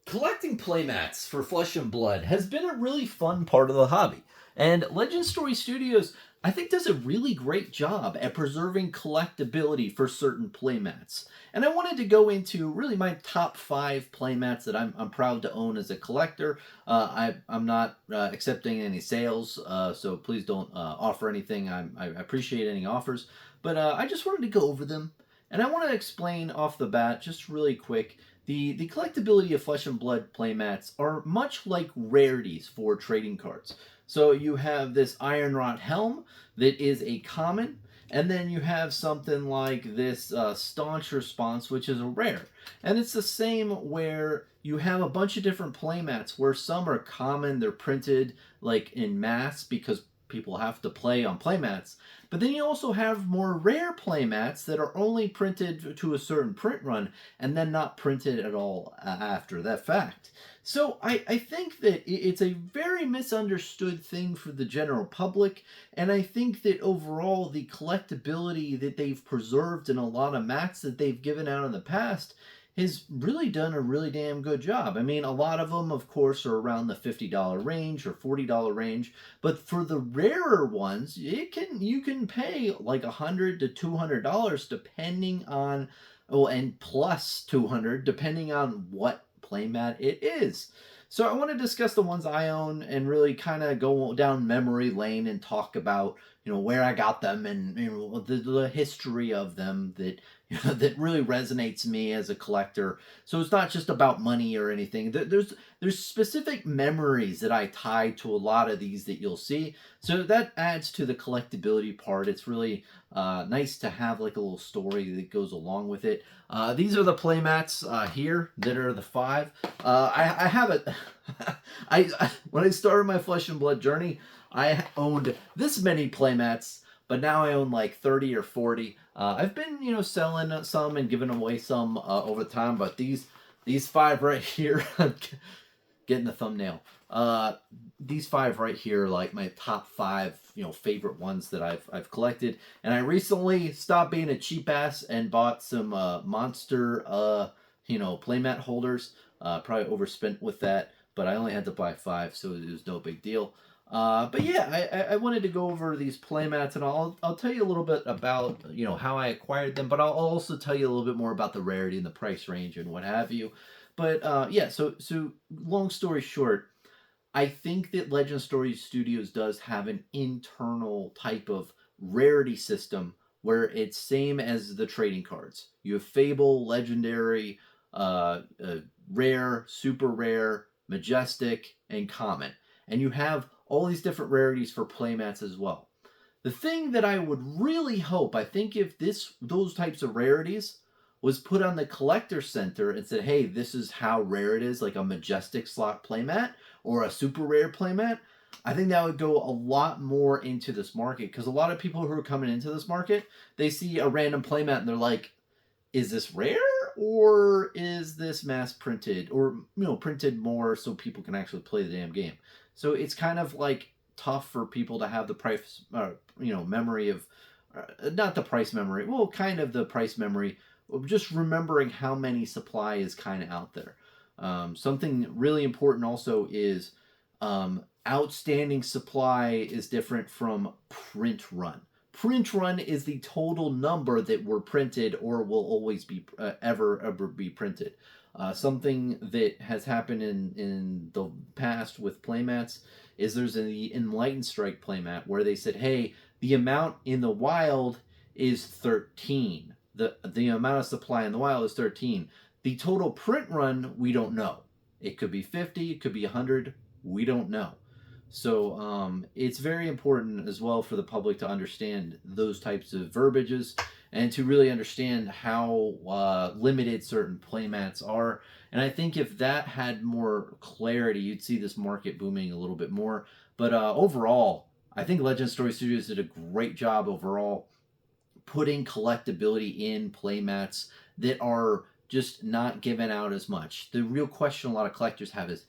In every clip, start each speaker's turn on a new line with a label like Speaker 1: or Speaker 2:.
Speaker 1: Collecting playmats for Flesh and Blood has been a really fun part of the hobby. And Legend Story Studios, I think, does a really great job at preserving collectability for certain playmats. And I wanted to go into really my top 5 playmats that I'm proud to own as a collector. I'm not accepting any sales, so please don't offer anything. I appreciate any offers. But I just wanted to go over them. And I want to explain off the bat, just really quick, the collectability of Flesh and Blood playmats are much like rarities for trading cards. So you have this Ironrot Helm that is a common, and then you have something like this Staunch Response, which is a rare. And it's the same where you have a bunch of different playmats where some are common, they're printed like in mass because people have to play on playmats. But then you also have more rare playmats that are only printed to a certain print run and then not printed at all after that fact. So I think that it's a very misunderstood thing for the general public, and I think that overall the collectability that they've preserved in a lot of mats that they've given out in the past has really done a really damn good job. I mean, a lot of them, of course, are around the $50 range or $40 range, but for the rarer ones, you can pay like $100 to $200 depending on, oh, and plus 200 depending on what playmat it is. So I want to discuss the ones I own and really kind of go down memory lane and talk about where I got them and the history of them that that really resonates me as a collector. So it's not just about money or anything. There's specific memories that I tie to a lot of these that you'll see. So that adds to the collectability part. It's really nice to have like a little story that goes along with it. These are the playmats here that are the 5. I have it. When I started my Flesh and Blood journey, I owned this many playmats, but now I own like 30 or 40. I've been, selling some and giving away some over time, but these 5 right here, getting the thumbnail. These 5 right here are like my top 5, favorite ones that I've collected. And I recently stopped being a cheap ass and bought some monster, playmat holders. Probably overspent with that, but I only had to buy 5, so it was no big deal. But yeah, I wanted to go over these playmats, and I'll tell you a little bit about how I acquired them, but I'll also tell you a little bit more about the rarity and the price range and what have you. But yeah, so long story short, I think that Legend Story Studios does have an internal type of rarity system where it's same as the trading cards. You have Fable, Legendary, Rare, Super Rare, Majestic, and Common. And you have all these different rarities for playmats as well. The thing that I would really hope, I think if those types of rarities was put on the collector center and said, hey, this is how rare it is, like a Majestic slot playmat or a super rare playmat, I think that would go a lot more into this market, because a lot of people who are coming into this market, they see a random playmat and they're like, is this rare or is this mass printed or printed more so people can actually play the damn game? So it's kind of like tough for people to have the price memory of not the price memory, well, kind of the price memory of just remembering how many supply is kind of out there. Something really important also is outstanding supply is different from print run. Print run is the total number that were printed or will always be ever be printed. Something that has happened in the past with playmats is there's the Enlightened Strike playmat where they said, hey, the amount in the wild is 13. The amount of supply in the wild is 13. The total print run, we don't know. It could be 50, it could be 100, we don't know. So it's very important as well for the public to understand those types of verbiages and to really understand how limited certain playmats are. And I think if that had more clarity, you'd see this market booming a little bit more. But overall, I think Legend Story Studios did a great job overall putting collectability in playmats that are just not given out as much. The real question a lot of collectors have is,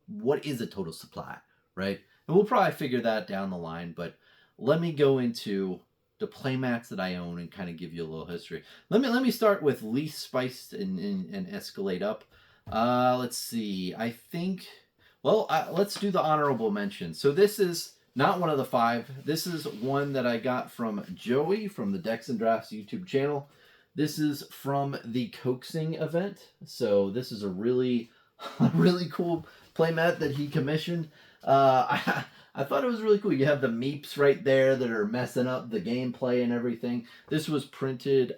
Speaker 1: what is the total supply, right? And we'll probably figure that down the line, but let me go into the playmats that I own and kind of give you a little history. Let me start with least spiced and escalate up. Let's see. I think. Well, let's do the honorable mention. So this is not one of the 5. This is one that I got from Joey from the Decks and Drafts YouTube channel. This is from the coaxing event. So this is a really, really cool playmat that he commissioned. I thought it was really cool. You have the meeps right there that are messing up the gameplay and everything. This was printed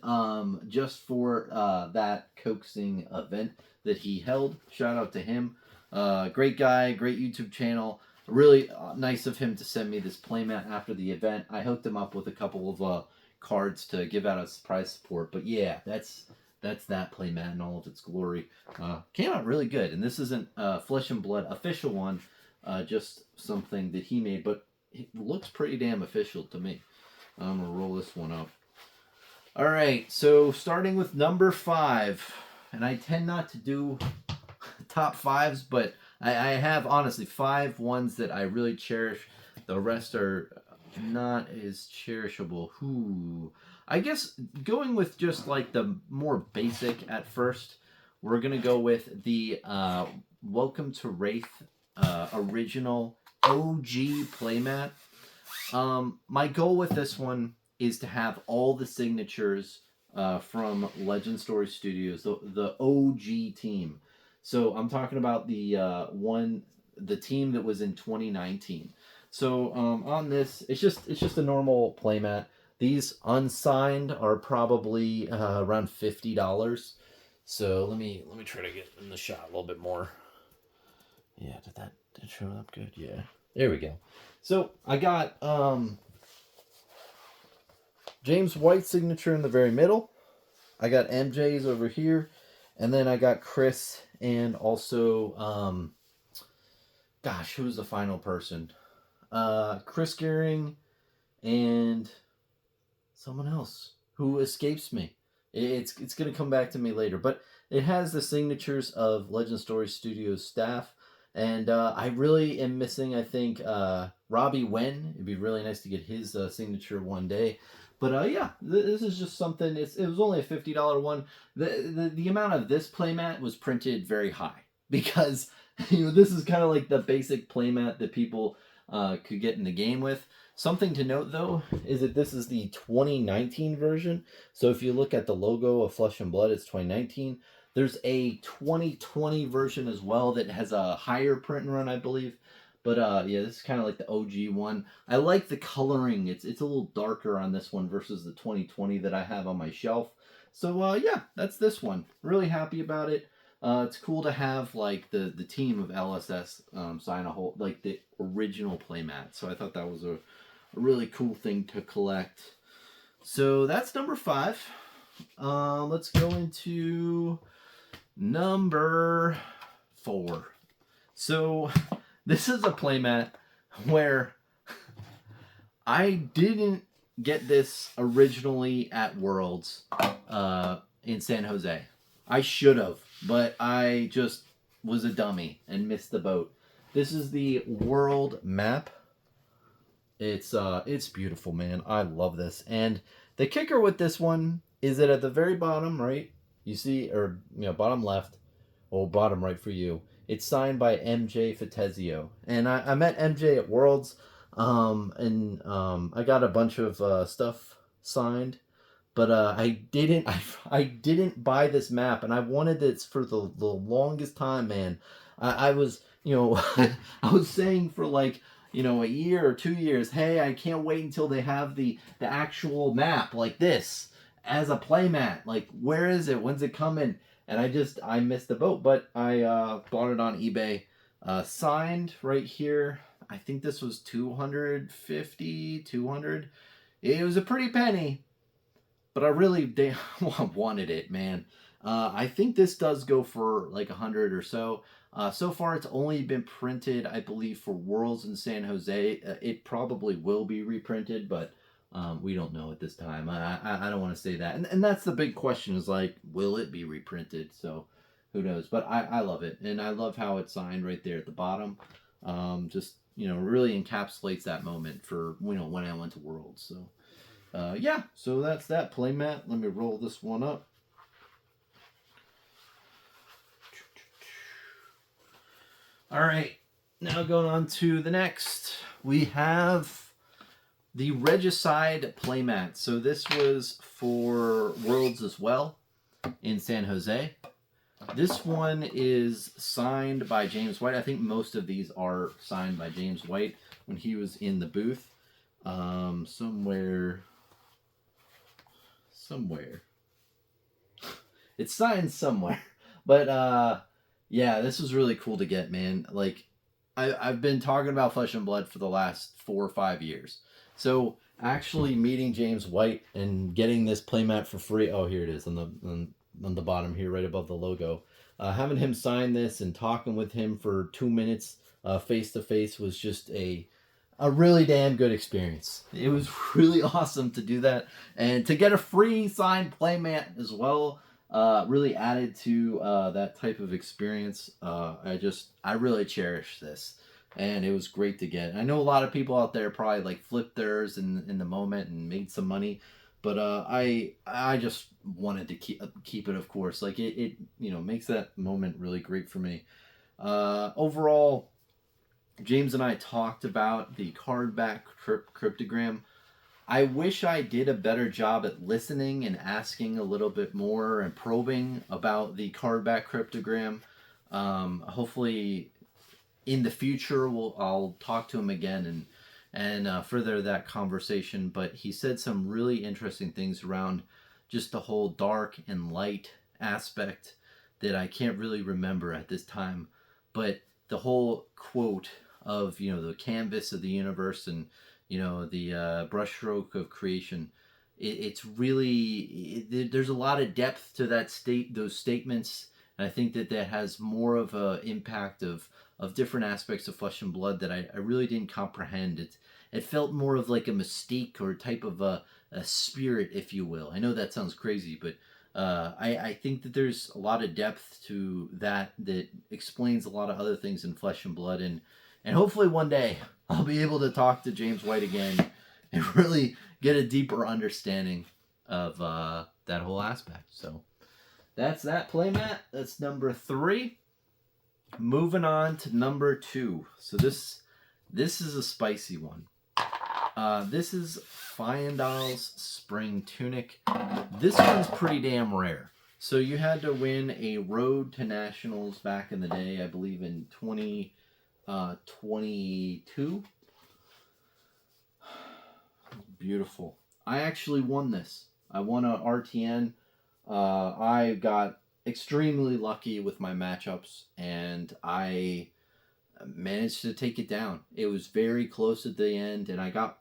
Speaker 1: just for that coaxing event that he held. Shout out to him. Great guy, great YouTube channel. Really nice of him to send me this playmat after the event. I hooked him up with a couple of cards to give out as surprise support. But yeah, that's that playmat in all of its glory. Came out really good. And this isn't Flesh and Blood official one, just something that he made, but it looks pretty damn official to me. I'm going to roll this one up. All right, so starting with number 5. And I tend not to do top 5s, but I have honestly 5 ones that I really cherish. The rest are not as cherishable. Ooh. I guess going with just like the more basic at first, we're going to go with the Welcome to Wraith original OG playmat. My goal with this one is to have all the signatures from Legend Story Studios, the OG team. So I'm talking about the team that was in 2019. So on this, it's just a normal playmat. These unsigned are probably around $50. So let me try to get in the shot a little bit more. Yeah, did that show up good? Yeah, there we go. So I got James White's signature in the very middle. I got MJ's over here, and then I got Chris and also gosh, who's the final person? Chris Gehring and someone else who escapes me. It's gonna come back to me later, but it has the signatures of Legend Story Studios staff, and I really am missing. I think Robbie Wen. It'd be really nice to get his signature one day. But yeah, this is just something. It was only a $50 one. The amount of this playmat was printed very high because this is kind of like the basic playmat that people could get in the game with. Something to note, though, is that this is the 2019 version. So if you look at the logo of Flesh and Blood, it's 2019. There's a 2020 version as well that has a higher print run, I believe. But yeah, this is kind of like the OG one. I like the coloring. It's a little darker on this one versus the 2020 that I have on my shelf. So yeah, that's this one. Really happy about it. It's cool to have like the team of LSS sign a whole like the original playmat. So I thought that was a really cool thing to collect. So that's number 5. Let's go into number 4. So this is a playmat where I didn't get this originally at Worlds in San Jose. I should have, but I just was a dummy and missed the boat. This is the world map. It's beautiful, man. I love this. And the kicker with this one is that at the very bottom, right, you see, or bottom left, or bottom right for you, it's signed by MJ Fatezio. And I met MJ at Worlds, and I got a bunch of stuff signed, but I didn't buy this map, and I wanted this for the longest time, man. I was, I was saying for like, a year or 2 years, hey, I can't wait until they have the actual map like this as a playmat. Like, where is it? When's it coming? And I missed the boat, but I bought it on eBay. Signed right here. I think this was 250, 200. It was a pretty penny, but I really wanted it, man. I think this does go for like 100 or so. So far, it's only been printed, I believe, for Worlds in San Jose. It probably will be reprinted, but we don't know at this time. I don't want to say that. And that's the big question is like, will it be reprinted? So who knows? But I love it. And I love how it's signed right there at the bottom. Just, really encapsulates that moment for, when I went to Worlds. So, yeah. So that's that playmat. Let me roll this one up. All right, now going on to the next. We have the Regicide Playmat. So this was for Worlds as well in San Jose. This one is signed by James White. I think most of these are signed by James White when he was in the booth. Somewhere. It's signed somewhere. But yeah, this was really cool to get, man. Like, I've been talking about Flesh and Blood for the last 4 or 5 years. So actually meeting James White and getting this playmat for free. Oh, here it is on the bottom here, right above the logo. Having him sign this and talking with him for 2 minutes face to face was just a really damn good experience. It was really awesome to do that, and to get a free signed playmat as well. Really added to that type of experience. I really cherish this, and it was great to get. I know a lot of people out there probably like flipped theirs in the moment and made some money, but I just wanted to keep it, of course. Like it makes that moment really great for me. Overall, James and I talked about the card back cryptogram. I wish I did a better job at listening and asking a little bit more and probing about the card back cryptogram. Hopefully, in the future, I'll talk to him again and further that conversation. But he said some really interesting things around just the whole dark and light aspect that I can't really remember at this time. But the whole quote of the canvas of the universe and the brushstroke of creation, it's really there's a lot of depth to those statements, and I think that has more of a impact of different aspects of Flesh and Blood that I really didn't comprehend. It felt more of like a mystique or type of a spirit, if you will. I know that sounds crazy, but I think that there's a lot of depth to that explains a lot of other things in Flesh and Blood, and hopefully one day I'll be able to talk to James White again and really get a deeper understanding of that whole aspect. So that's that playmat. That's number 3. Moving on to number 2. So this is a spicy one. This is Fyendal's Spring Tunic. This one's pretty damn rare. So you had to win a Road to Nationals back in the day, I believe in 2022. Beautiful. I actually won this. I won a RTN. I got extremely lucky with my matchups, and I managed to take it down. It was very close at the end, and I got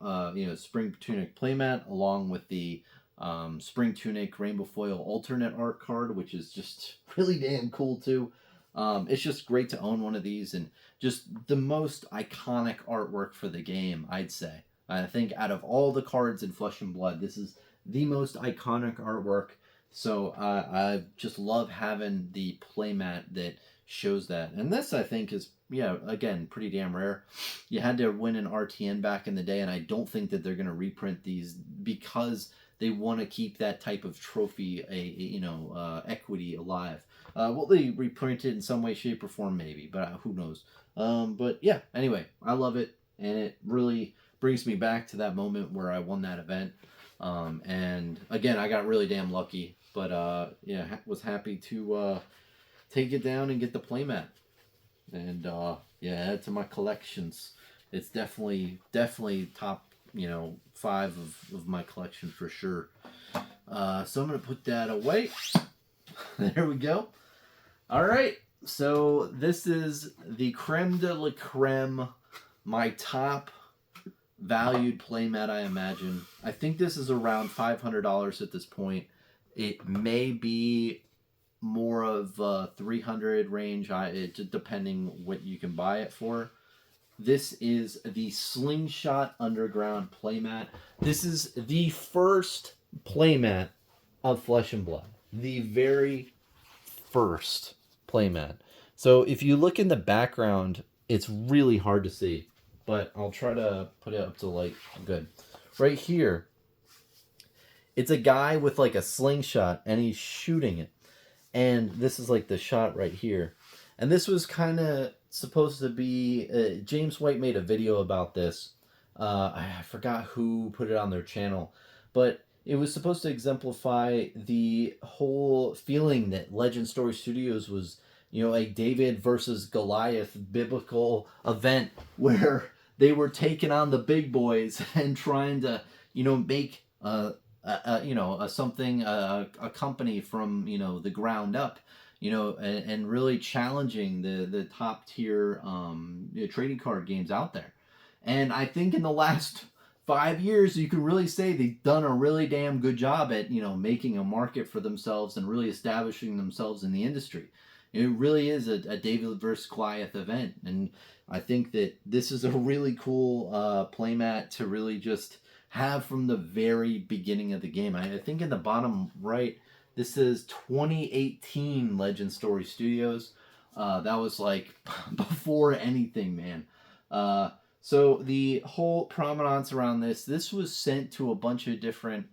Speaker 1: Spring Tunic playmat along with the Spring Tunic Rainbow Foil alternate art card, which is just really damn cool too. It's just great to own one of these, and just the most iconic artwork for the game, I'd say. I think out of all the cards in Flesh and Blood, this is the most iconic artwork. So I just love having the playmat that shows that. And this, I think, is, again, pretty damn rare. You had to win an RTN back in the day, and I don't think that they're going to reprint these because they want to keep that type of trophy, equity alive. Will they reprint it in some way, shape, or form? Maybe, but who knows? But yeah, anyway, I love it, and it really brings me back to that moment where I won that event. And again, I got really damn lucky, but was happy to take it down and get the playmat, and add to my collections. It's definitely top 5 of my collection for sure. So I'm gonna put that away. There we go. All right, so this is the creme de la creme, my top valued playmat, I imagine. I think this is around $500 at this point. It may be more of a 300 range, depending what you can buy it for. This is the Slingshot Underground playmat. This is the first playmat of Flesh and Blood. The very first playmat. So if you look in the background, it's really hard to see, but I'll try to put it up to light. Good. Right here, it's a guy with like a slingshot, and he's shooting it. And this is like the shot right here. And this was kind of supposed to be. James White made a video about this. I forgot who put it on their channel, but it was supposed to exemplify the whole feeling that Legend Story Studios was, a David versus Goliath biblical event where they were taking on the big boys and trying to, make something, a company from, the ground up, and really challenging the top tier trading card games out there. And I think in the last 5 years, you can really say they've done a really damn good job at, making a market for themselves and really establishing themselves in the industry. It really is a David versus Goliath event. And I think that this is a really cool playmat to really just have from the very beginning of the game. I think in the bottom right, this is 2018 Legend Story Studios. That was like before anything, man. So the whole provenance around this was sent to a bunch of different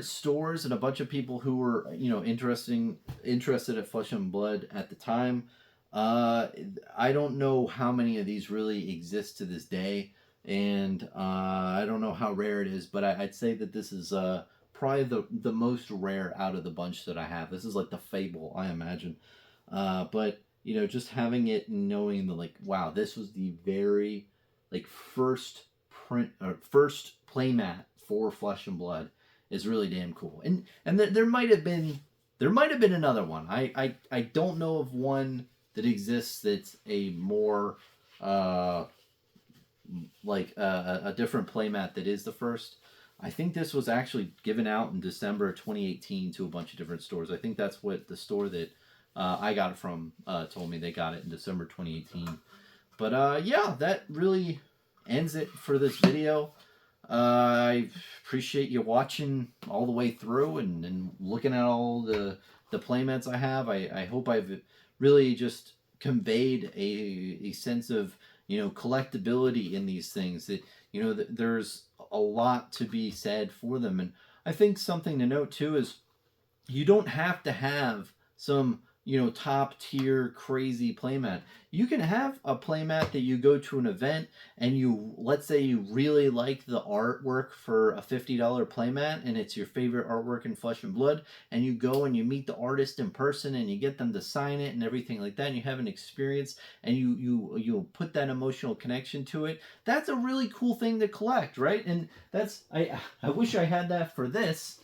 Speaker 1: stores and a bunch of people who were interested at Flesh and Blood at the time. I don't know how many of these really exist to this day, and I don't know how rare it is, but I'd say that this is probably the most rare out of the bunch that I have. This is like the Fable, I imagine. But just having it and knowing that, like, wow, this was the very, like, first playmat for Flesh and Blood is really damn cool. And there might have been another one. I don't know of one that exists that's a more a different playmat that is the first. I think this was actually given out in December of 2018 to a bunch of different stores. I think that's what the store that I got it from told me. They got it in December 2018. But yeah, that really ends it for this video. I appreciate you watching all the way through and looking at all the playmats I have. I hope I've really just conveyed a sense of collectability in these things, that that there's a lot to be said for them. And I think something to note too is you don't have to have some top tier crazy playmat. You can have a playmat that you go to an event and let's say you really like the artwork for a $50 playmat and it's your favorite artwork in Flesh and Blood, and you go and you meet the artist in person and you get them to sign it and everything like that, and you have an experience and you put that emotional connection to it. That's a really cool thing to collect, right? And I wish I had that for this.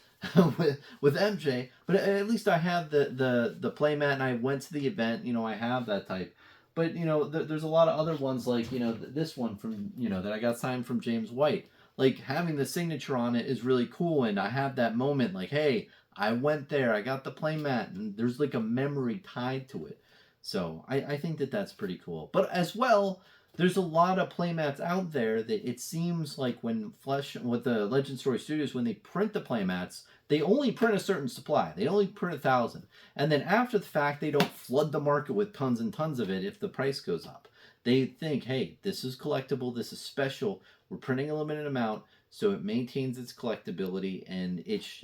Speaker 1: with MJ, but at least I have the playmat, and I went to the event. I have that type. But there's a lot of other ones like this one from that I got signed from James White. Like, having the signature on it is really cool, and I have that moment like, hey, I went there, I got the playmat, and there's like a memory tied to it. So I think that that's pretty cool. But as well, there's a lot of playmats out there that it seems like with the Legend Story Studios, when they print the playmats, they only print a certain supply. They only print 1,000. And then after the fact, they don't flood the market with tons and tons of it if the price goes up. They think, hey, this is collectible, this is special, we're printing a limited amount, so it maintains its collectability, and it's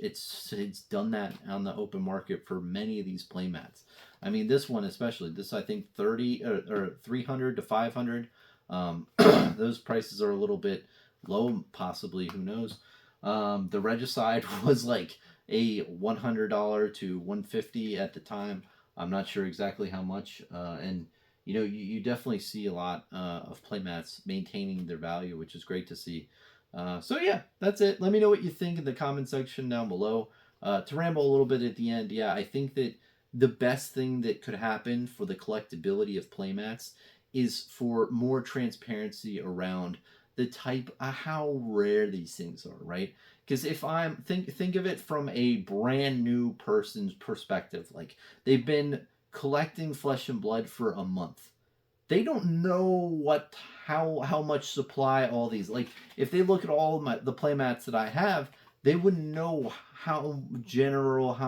Speaker 1: done that on the open market for many of these playmats. I mean, this one especially, this I think 30 or 300 to 500. Those prices are a little bit low, possibly, who knows. The Regicide was like a $100 to $150 at the time. I'm not sure exactly how much. And you definitely see a lot of playmats maintaining their value, which is great to see. So yeah, that's it. Let me know what you think in the comment section down below. To ramble a little bit at the end, yeah, I think that the best thing that could happen for the collectability of playmats is for more transparency around the type of how rare these things are, right? Because if I'm think of it from a brand new person's perspective, like, they've been collecting Flesh and Blood for a month. They don't know how much supply all these, like, if they look at all the playmats that I have, they wouldn't know how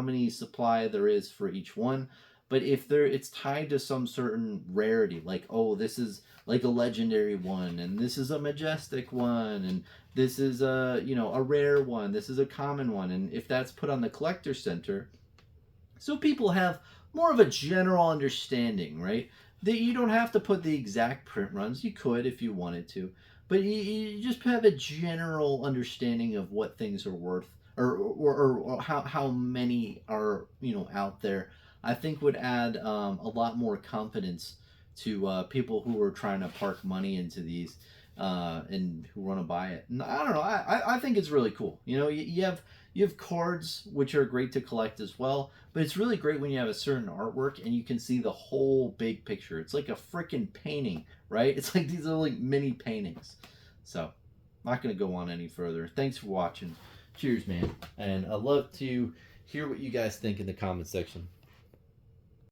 Speaker 1: many supply there is for each one. But if it's tied to some certain rarity, like, oh, this is like a legendary one, and this is a majestic one, and this is a rare one, this is a common one, and if that's put on the collector center, so people have more of a general understanding, right? That you don't have to put the exact print runs. You could if you wanted to, but you just have a general understanding of what things are worth, or how many are out there. I think would add a lot more confidence to people who are trying to park money into these and who want to buy it. And I don't know. I think it's really cool. You have cards which are great to collect as well, but it's really great when you have a certain artwork and you can see the whole big picture. It's like a freaking painting, right? It's like these are like mini paintings. So, I'm not going to go on any further. Thanks for watching. Cheers, man. And I'd love to hear what you guys think in the comment section.